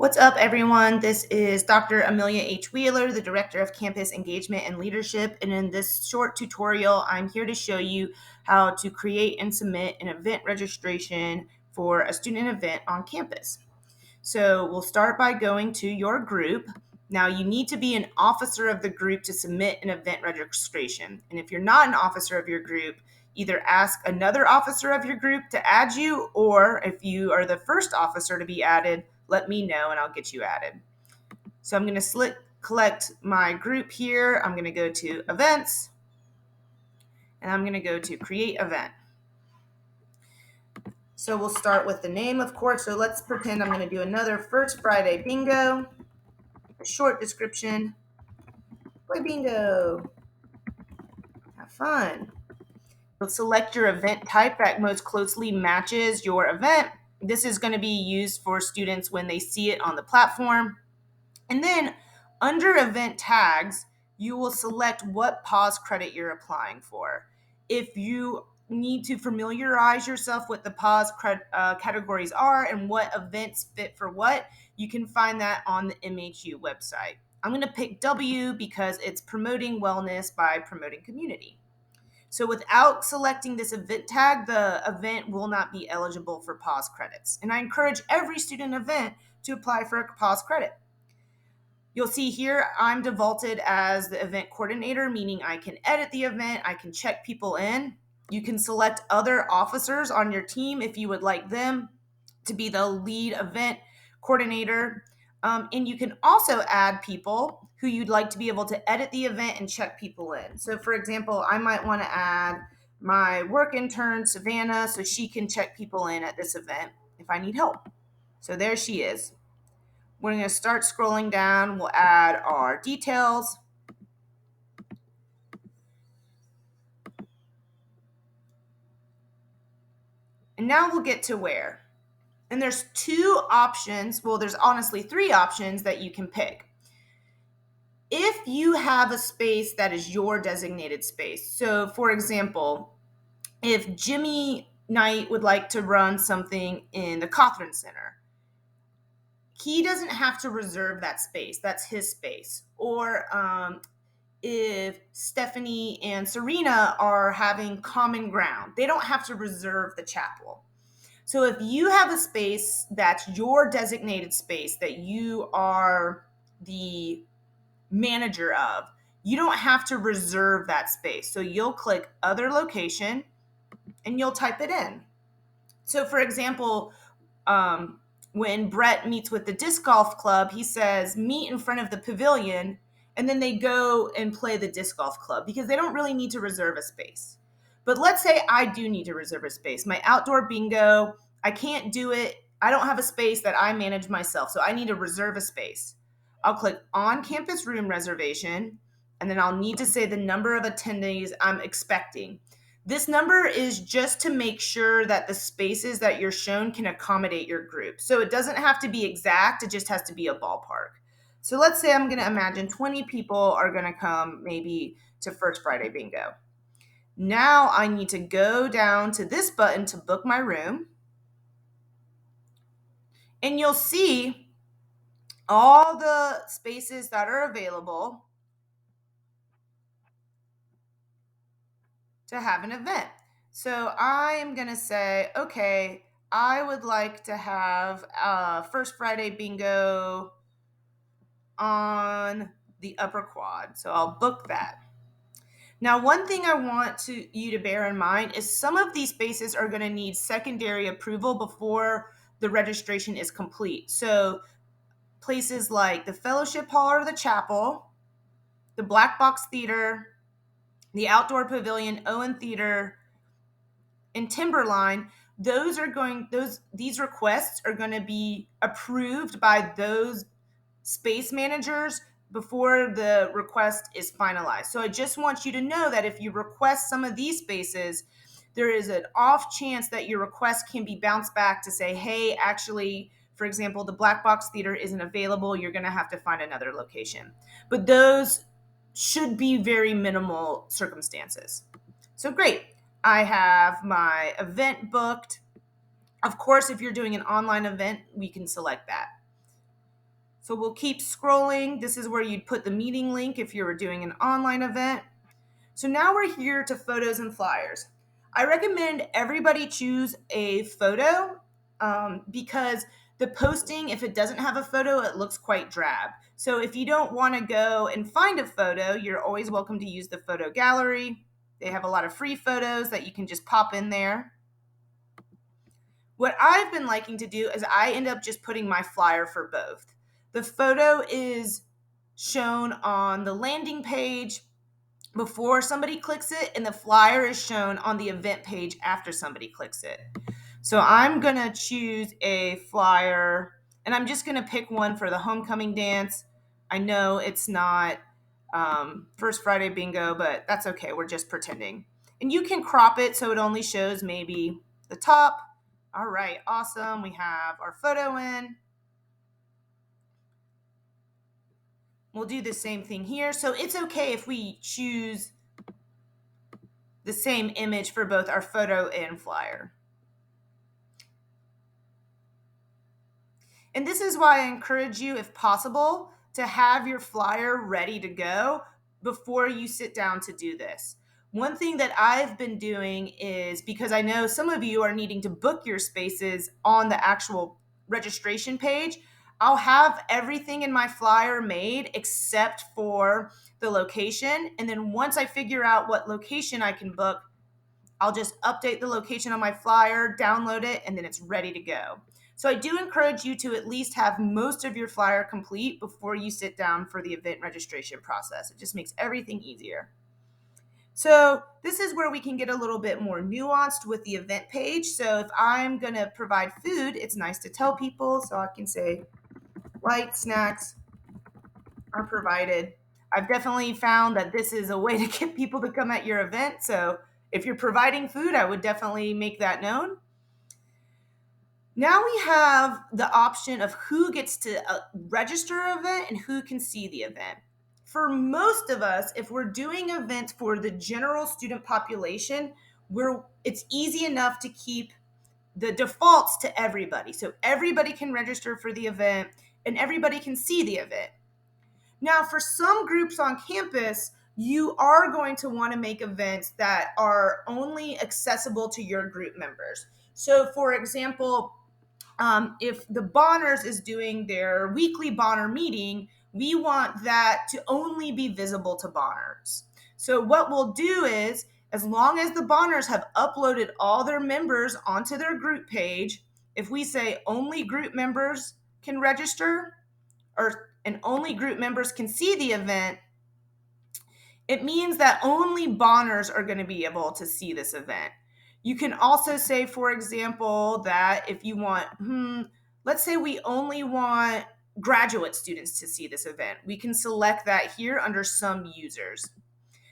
What's up, everyone? This is Dr. Amelia H. Wheeler, the Director of Campus Engagement and Leadership. And in this short tutorial, I'm here to show you how to create and submit an event registration for a student event on campus. So we'll start by going to your group. Now, you need to be an officer of the group to submit an event registration. And if you're not an officer of your group, either ask another officer of your group to add you, or if you are the first officer to be added, let me know and I'll get you added. So I'm going to select my group here. I'm going to go to events and I'm going to go to create event. So we'll start with the name, of course. So let's pretend I'm going to do another First Friday bingo. A short description. Play bingo. Have fun. You'll select your event type that most closely matches your event. This is going to be used for students when they see it on the platform. And then under event tags, you will select what PAWS credit you're applying for. If you need to familiarize yourself with the PAWS categories are and what events fit for what, you can find that on the MHU website. I'm going to pick W because it's promoting wellness by promoting community. So without selecting this event tag, the event will not be eligible for PAWS credits. And I encourage every student event to apply for a PAWS credit. You'll see here, I'm defaulted as the event coordinator, meaning I can edit the event, I can check people in. You can select other officers on your team if you would like them to be the lead event coordinator. And you can also add people who you'd like to be able to edit the event and check people in. So for example, I might want to add my work intern, Savannah, so she can check people in at this event if I need help. So there she is. We're going to start scrolling down. We'll add our details. And now we'll get to where. And there's two options. Well, there's honestly three options that you can pick. If you have a space that is your designated space. So for example, if Jimmy Knight would like to run something in the Cawthron Center, he doesn't have to reserve that space. That's his space. Or if Stephanie and Serena are having common ground, they don't have to reserve the chapel. So if you have a space that's your designated space that you are the manager of, you don't have to reserve that space. So you'll click other location and you'll type it in. So for example, when Brett meets with the disc golf club, he says, meet in front of the pavilion, and then they go and play the disc golf club because they don't really need to reserve a space. But let's say I do need to reserve a space. My outdoor bingo, I can't do it. I don't have a space that I manage myself, so I need to reserve a space. I'll click on campus room reservation, and then I'll need to say the number of attendees I'm expecting. This number is just to make sure that the spaces that you're shown can accommodate your group. So it doesn't have to be exact, it just has to be a ballpark. So let's say I'm going to imagine 20 people are going to come maybe to First Friday Bingo. Now I need to go down to this button to book my room. And you'll see all the spaces that are available to have an event. So I am going to say, okay, I would like to have First Friday Bingo on the upper quad. So I'll book that. Now, one thing I want you to bear in mind is some of these spaces are going to need secondary approval before the registration is complete. So places like the Fellowship Hall or the Chapel, the Black Box Theater, the Outdoor Pavilion, Owen Theater, and Timberline, these requests are going to be approved by those space managers before the request is finalized. So I just want you to know that if you request some of these spaces, there is an off chance that your request can be bounced back to say, hey, actually, for example, the Black Box Theater isn't available. You're going to have to find another location. But those should be very minimal circumstances. So great. I have my event booked. Of course, if you're doing an online event, we can select that. So we'll keep scrolling. This is where you'd put the meeting link if you were doing an online event. So now we're here to photos and flyers. I recommend everybody choose a photo because the posting, if it doesn't have a photo, it looks quite drab. So if you don't want to go and find a photo, you're always welcome to use the photo gallery. They have a lot of free photos that you can just pop in there. What I've been liking to do is I end up just putting my flyer for both. The photo is shown on the landing page before somebody clicks it, and the flyer is shown on the event page after somebody clicks it. So I'm going to choose a flyer, and I'm just going to pick one for the homecoming dance. I know it's not First Friday bingo, but that's okay. We're just pretending. And you can crop it so it only shows maybe the top. All right, awesome. We have our photo in. We'll do the same thing here. So it's okay if we choose the same image for both our photo and flyer. And this is why I encourage you, if possible, to have your flyer ready to go before you sit down to do this. One thing that I've been doing is, because I know some of you are needing to book your spaces on the actual registration page, I'll have everything in my flyer made except for the location. And then once I figure out what location I can book, I'll just update the location on my flyer, download it, and then it's ready to go. So I do encourage you to at least have most of your flyer complete before you sit down for the event registration process. It just makes everything easier. So this is where we can get a little bit more nuanced with the event page. So if I'm going to provide food, it's nice to tell people. So I can say light snacks are provided. I've definitely found that this is a way to get people to come at your event. So if you're providing food, I would definitely make that known. Now we have the option of who gets to register an event and who can see the event. For most of us, if we're doing events for the general student population, it's easy enough to keep the defaults to everybody. So everybody can register for the event and everybody can see the event. Now, for some groups on campus, you are going to want to make events that are only accessible to your group members. So, for example, if the Bonners is doing their weekly Bonner meeting, we want that to only be visible to Bonners. So what we'll do is, as long as the Bonners have uploaded all their members onto their group page, if we say only group members can register, and only group members can see the event, it means that only Bonners are going to be able to see this event. You can also say, for example, that if you want, let's say we only want graduate students to see this event. We can select that here under some users.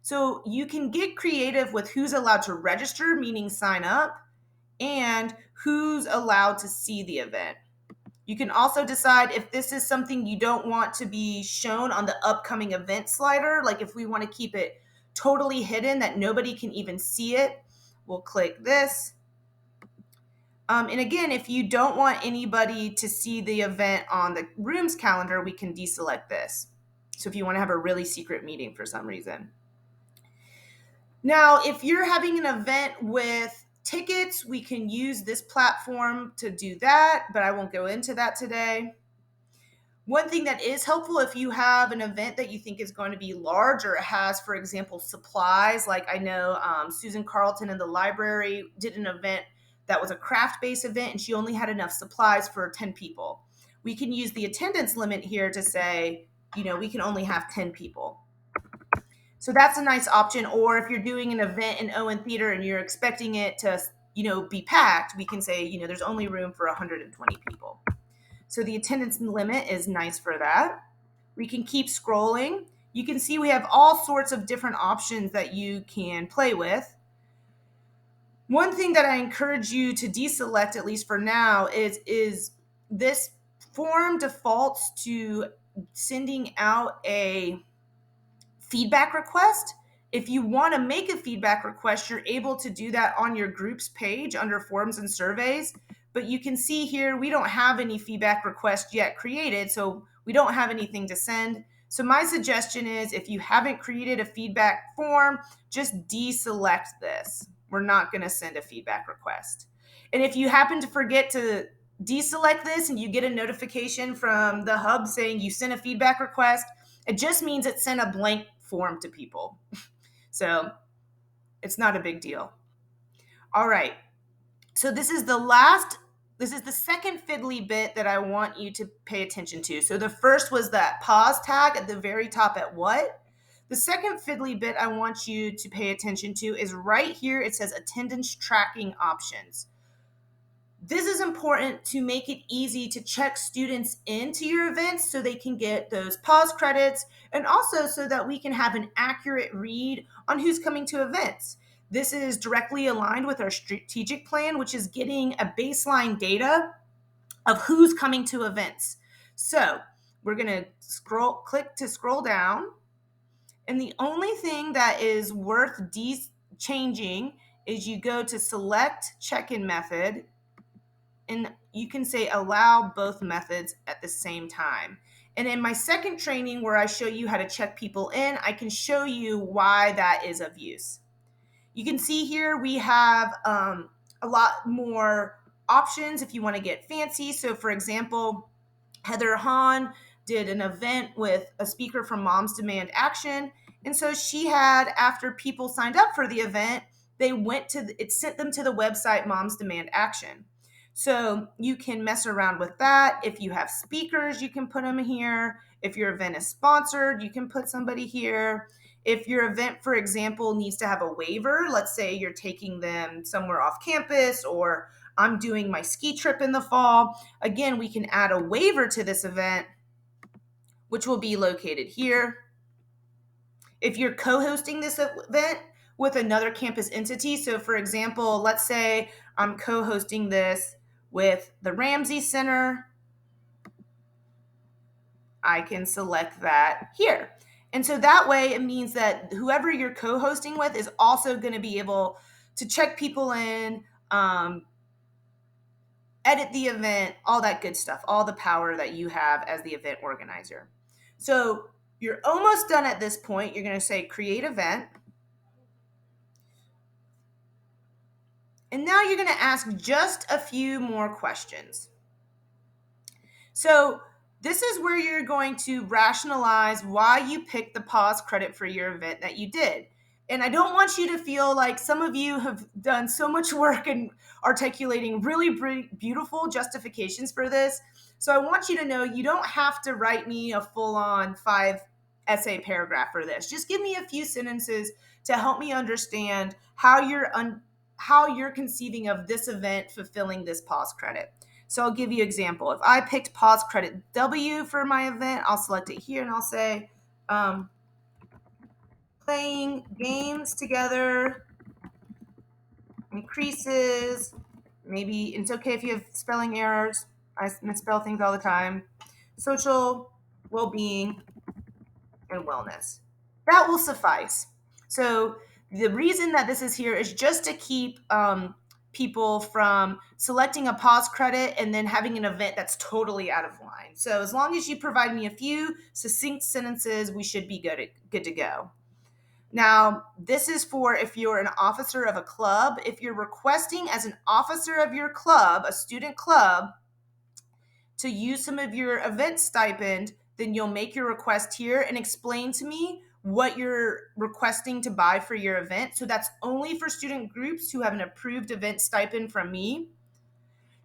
So you can get creative with who's allowed to register, meaning sign up, and who's allowed to see the event. You can also decide if this is something you don't want to be shown on the upcoming event slider, like if we want to keep it totally hidden that nobody can even see it, we'll click this. And again, if you don't want anybody to see the event on the rooms calendar, we can deselect this. So if you want to have a really secret meeting for some reason. Now, if you're having an event with tickets, we can use this platform to do that, but I won't go into that today. One thing that is helpful, if you have an event that you think is going to be large, or it has, for example, supplies, like I know Susan Carlton in the library did an event that was a craft-based event and she only had enough supplies for 10 people. We can use the attendance limit here to say, we can only have 10 people. So that's a nice option. Or if you're doing an event in Owen Theater and you're expecting it to, be packed, we can say, there's only room for 120 people. So the attendance limit is nice for that. We can keep scrolling. You can see we have all sorts of different options that you can play with. One thing that I encourage you to deselect, at least for now, is this form defaults to sending out a feedback request. If you want to make a feedback request, you're able to do that on your group's page under forms and surveys. But you can see here, we don't have any feedback requests yet created, so We don't have anything to send. So my suggestion is, if you haven't created a feedback form, just deselect this. We're not going to send a feedback request. And if you happen to forget to deselect this and you get a notification from the hub saying you sent a feedback request, it just means it sent a blank form to people. So it's not a big deal. All right. So this is the second fiddly bit that I want you to pay attention to. So the first was that pause tag at the very top at what? The second fiddly bit I want you to pay attention to is right here. It says attendance tracking options. This is important to make it easy to check students into your events so they can get those PAWS credits, and also so that we can have an accurate read on who's coming to events. This is directly aligned with our strategic plan, which is getting a baseline data of who's coming to events. So we're going to click to scroll down. And the only thing that is worth changing is you go to select check-in method, and you can say allow both methods at the same time. And in my second training, where I show you how to check people in, I can show you why that is of use. You can see here we have a lot more options if you want to get fancy. So for example, Heather Hahn did an event with a speaker from Moms Demand Action. And so she had, after people signed up for the event, it sent them to the website Moms Demand Action. So you can mess around with that. If you have speakers, you can put them here. If your event is sponsored, you can put somebody here. If your event, for example, needs to have a waiver, let's say you're taking them somewhere off campus, or I'm doing my ski trip in the fall, again, we can add a waiver to this event, which will be located here. If you're co-hosting this event with another campus entity, so for example, let's say I'm co-hosting this with the Ramsey Center, I can select that here. And so that way it means that whoever you're co-hosting with is also going to be able to check people in, edit the event, all that good stuff, all the power that you have as the event organizer. So you're almost done at this point. You're going to say create event. And now you're going to ask just a few more questions. So this is where you're going to rationalize why you picked the PAWS credit for your event that you did. And I don't want you to feel like some of you have done so much work in articulating really beautiful justifications for this. So I want you to know you don't have to write me a full-on 5-essay paragraph for this. Just give me a few sentences to help me understand how you're conceiving of this event fulfilling this PAWS credit. So I'll give you an example. If I picked PAWS credit W for my event, I'll select it here and I'll say, playing games together increases, maybe it's okay if you have spelling errors. I misspell things all the time. Social well-being and wellness. That will suffice. So the reason that this is here is just to keep people from selecting a PAWS credit and then having an event that's totally out of line. So as long as you provide me a few succinct sentences, we should be good to go. Now, this is for if you're an officer of a club. If you're requesting as an officer of your club, a student club, to use some of your event stipend, then you'll make your request here and explain to me what you're requesting to buy for your event. So that's only for student groups who have an approved event stipend from me.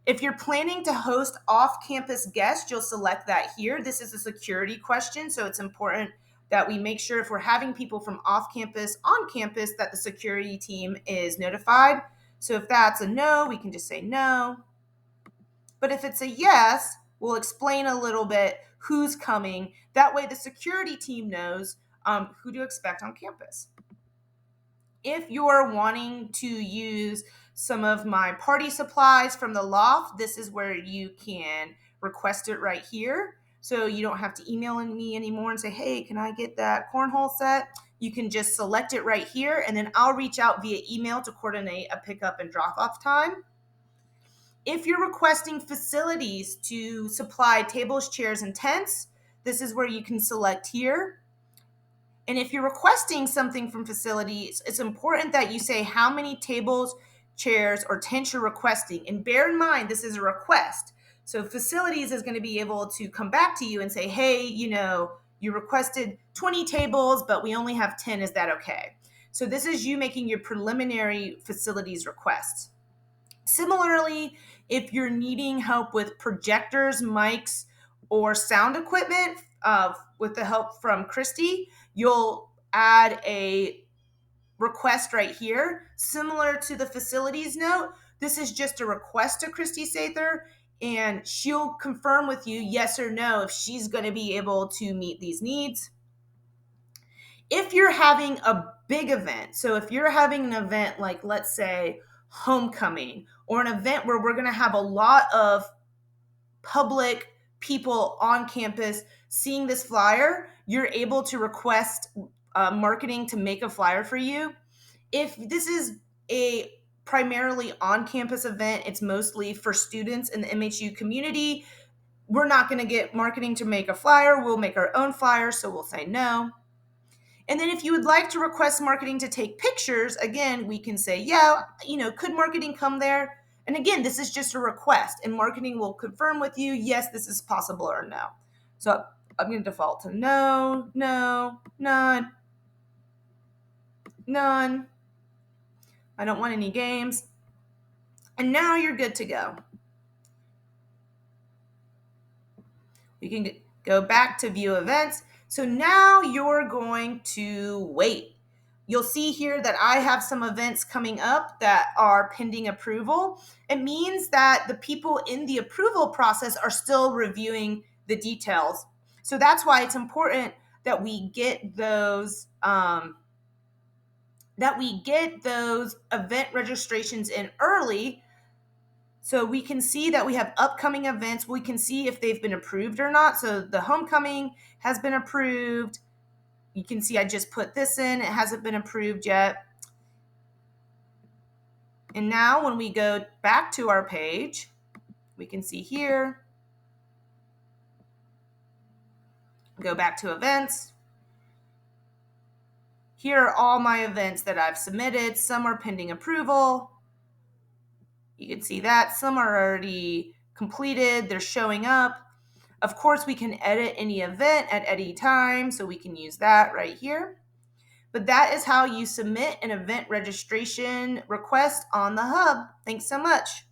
If you're planning to host off-campus guests, you'll select that here. This is a security question, so it's important that we make sure if we're having people from off-campus, on campus, that the security team is notified. So if that's a no, we can just say no. But if it's a yes, we'll explain a little bit who's coming. That way the security team knows who to expect on campus. If you're wanting to use some of my party supplies from the loft, this is where you can request it right here. So you don't have to email me anymore and say, hey, can I get that cornhole set? You can just select it right here, and then I'll reach out via email to coordinate a pickup and drop off time. If you're requesting facilities to supply tables, chairs, and tents, This is where you can select here. And if you're requesting something from facilities, it's important that you say how many tables, chairs, or tents you're requesting. And bear in mind, this is a request. So facilities is going to be able to come back to you and say, hey, you requested 20 tables, but we only have 10. Is that okay? So this is you making your preliminary facilities request. Similarly, if you're needing help with projectors, mics, or sound equipment, with the help from Christy, you'll add a request right here. Similar to the facilities note, this is just a request to Christy Sather, and she'll confirm with you yes or no if she's going to be able to meet these needs. If you're having a big event, so if you're having an event like, let's say, homecoming, or an event where we're going to have a lot of public people on campus seeing this flyer, you're able to request marketing to make a flyer for you. If this is a primarily on-campus event, it's mostly for students in the MHU community, we're not going to get marketing to make a flyer. We'll make our own flyer, so we'll say no. And then if you would like to request marketing to take pictures, again, we can say, yeah, could marketing come there? And again, this is just a request, and marketing will confirm with you, yes, this is possible or no. So I'm going to default to no, no, none, none. I don't want any games. And now you're good to go. You can go back to view events. So now you're going to wait. You'll see here that I have some events coming up that are pending approval. It means that the people in the approval process are still reviewing the details. So that's why it's important that we get those event registrations in early, so we can see that we have upcoming events. We can see if they've been approved or not. So the homecoming has been approved. You can see I just put this in. It hasn't been approved yet. And now when we go back to our page, we can see here, go back to events. Here are all my events that I've submitted. Some are pending approval. You can see that. Some are already completed. They're showing up. Of course, we can edit any event at any time, so we can use that right here. But that is how you submit an event registration request on the Hub. Thanks so much.